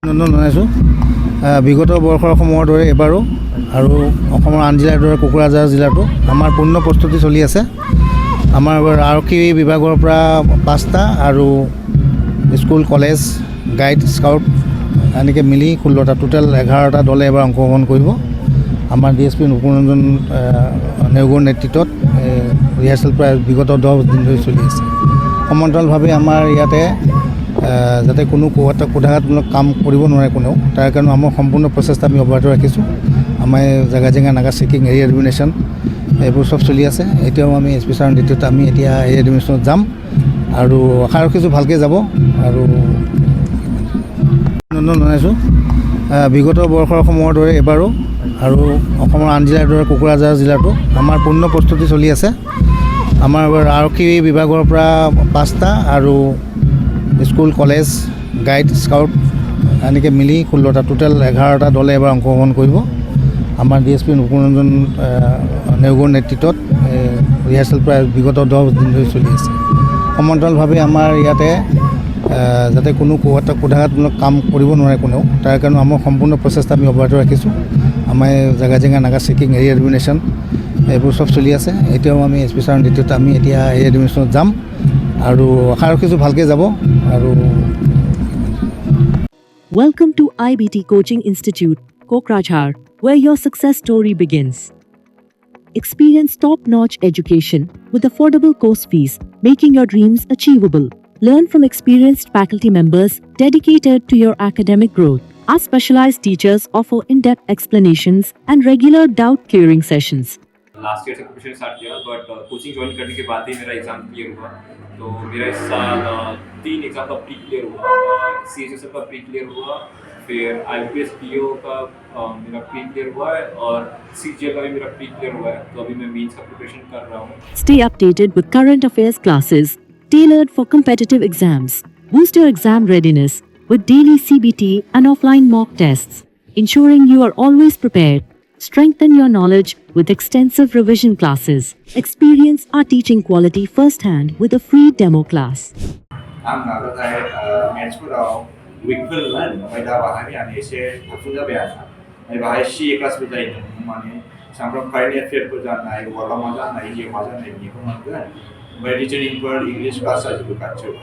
অভিনন্দন জনাইছোঁ। বিগত বৰ্ষসমূহৰ দৰে এবাৰো আৰু অসমৰ আন জিলাৰ দৰে কোকৰাঝাৰ জিলাতো আমাৰ পূৰ্ণ প্ৰস্তুতি চলি আছে। আমাৰ আৰক্ষী বিভাগৰ পৰা 5টা আৰু স্কুল কলেজ গাইড স্কাউট এনেকৈ মিলি 16টা টোটেল 11টা দলে এবাৰ অংশগ্ৰহণ কৰিব। আমাৰ DSP নুপুৰঞ্জন নেওগৰ নেতৃত্বত ৰিহাৰ্চেল প্ৰায় বিগত 10 দিন ধৰি চলি আছে। সমান্তৰালভাৱে আমাৰ ইয়াতে যাতে কোনো কোঠাঘাতমূলক কাম কৰিব নোৱাৰে কোনেও, তাৰ কাৰণে আমাৰ সম্পূৰ্ণ প্ৰচেষ্টা আমি অব্যাহত ৰাখিছোঁ। আমাৰ জেগা জেগা নাগা চেকিং, এৰিয়া এডমিনেশ্যন এইবোৰ চব চলি আছে। এতিয়াও আমি SP ছাৰৰ নেতৃত্বত আমি এতিয়া এৰিয়া এডমিনেশ্যনত যাম আৰু আশা ৰাখিছোঁ ভালকৈ যাব। আৰু অভিনন্দন জনাইছোঁ। বিগত বৰ্ষসমূহৰ দৰে এবাৰো আৰু অসমৰ আন জিলাৰ দৰে কোকৰাঝাৰ জিলাতো আমাৰ পূৰ্ণ প্ৰস্তুতি চলি আছে। আমাৰ আৰক্ষী বিভাগৰ পৰা 5টা আৰু স্কুল কলেজ গাইড স্কাউট এনেকৈ মিলি 16টা টোটেল 11টা দলে এবাৰ অংশগ্ৰহণ কৰিব। আমাৰ DSP নুপুৰঞ্জন নেওগৰ নেতৃত্বত ৰিহাৰ্চেল প্ৰায় বিগত 10 দিন ধৰি চলি আছে। সমান্তৰালভাৱে আমাৰ ইয়াতে যাতে কোনো কোঠাঘাতমূলক কাম কৰিব নোৱাৰে কোনেও, তাৰ কাৰণে আমাৰ সম্পূৰ্ণ প্ৰচেষ্টা আমি অব্যাহত ৰাখিছোঁ। আমাৰ জেগা জেগা নাগা চেকিং, এৰিয়া এডমিনেশ্যন এইবোৰ চব চলি আছে। এতিয়াও আমি SP ছাৰৰ নেতৃত্বত আমি এতিয়া এৰিয়া এডমিনেশ্যনত যাম আৰু আশা ৰাখিছোঁ ভালকৈ যাব। আৰু Welcome to IBT Coaching Institute, Kokrajhar, where your success story begins. Experience top-notch education with affordable course fees, making your dreams achievable. Learn from experienced faculty members dedicated to your academic growth. Our specialized teachers offer in-depth explanations and regular doubt-clearing sessions. Last year say preparation start किया, but coaching join करने के बाद ही मेरा exam clear हुआ। तो मेरा इस साल 3 exam का प्री क्लियर हुआ। CHSL का प्री क्लियर हुआ, फिर IPS PO का मेरा प्री क्लियर हुआ है और CGL का भी मेरा प्री क्लियर हुआ है। तो अभी मैं मेंस का प्रिपरेशन कर रहा हूँ। Stay updated with current affairs classes tailored for competitive exams. Boost your exam readiness with daily CBT and offline mock tests, ensuring you are always prepared. Strengthen your knowledge with extensive revision classes. Experience our teaching quality firsthand with a free demo class. आं नाजाथाय मेथ्सफोराव उइकफोरमोन, ओमफ्राय दा बाहाय आं एसे साबसिन जाबाय आरो ओमफ्राय बाहाय CA क्लासबो जायो माने सामफ्राम कारेन्ट एफेयारफोर जानाय, वार्डआव मा जानाय, जे मा जानाय बेखौ मोनगोन। ओमफ्राय रिजनिंफोर इंग्लिश क्लास जाजोबो गासैबो।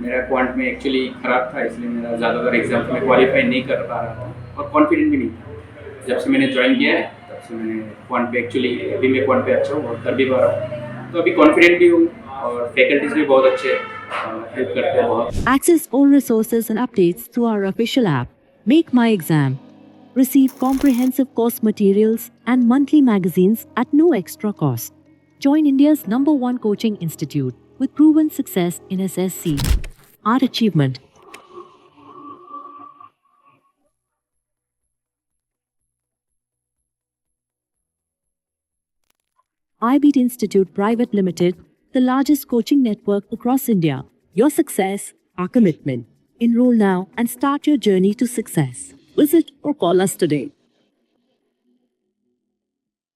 मेरा क्वांट में एक्चुअली ख़राब था, इसलिए मेरा ज़्यादातर एग्जाम में क्वालिफाई नहीं कर पा रहा था और कॉन्फिडेंट भी नहीं था। जब से मैंने ज्वाइन किया है तब से मैंने क्वांट पे एक्चुअली अभी मैं क्वांट पे अच्छा हूँ और कर भी पा रहा हूँ। तो अभी कॉन्फिडेंट भी हूँ और फैकल्टीज भी बहुत अच्छे हेल्प करते हैं बहुत। Access all resources and updates through our official app, Make My Exam. Receive comprehensive course materials and monthly magazines at no extra cost. Join India's #1 coaching institute with proven success in SSC. Our achievement. IBT Institute Private Limited, the largest coaching network across India. Your success, our commitment. Enroll now and start your journey to success. Visit or call us today.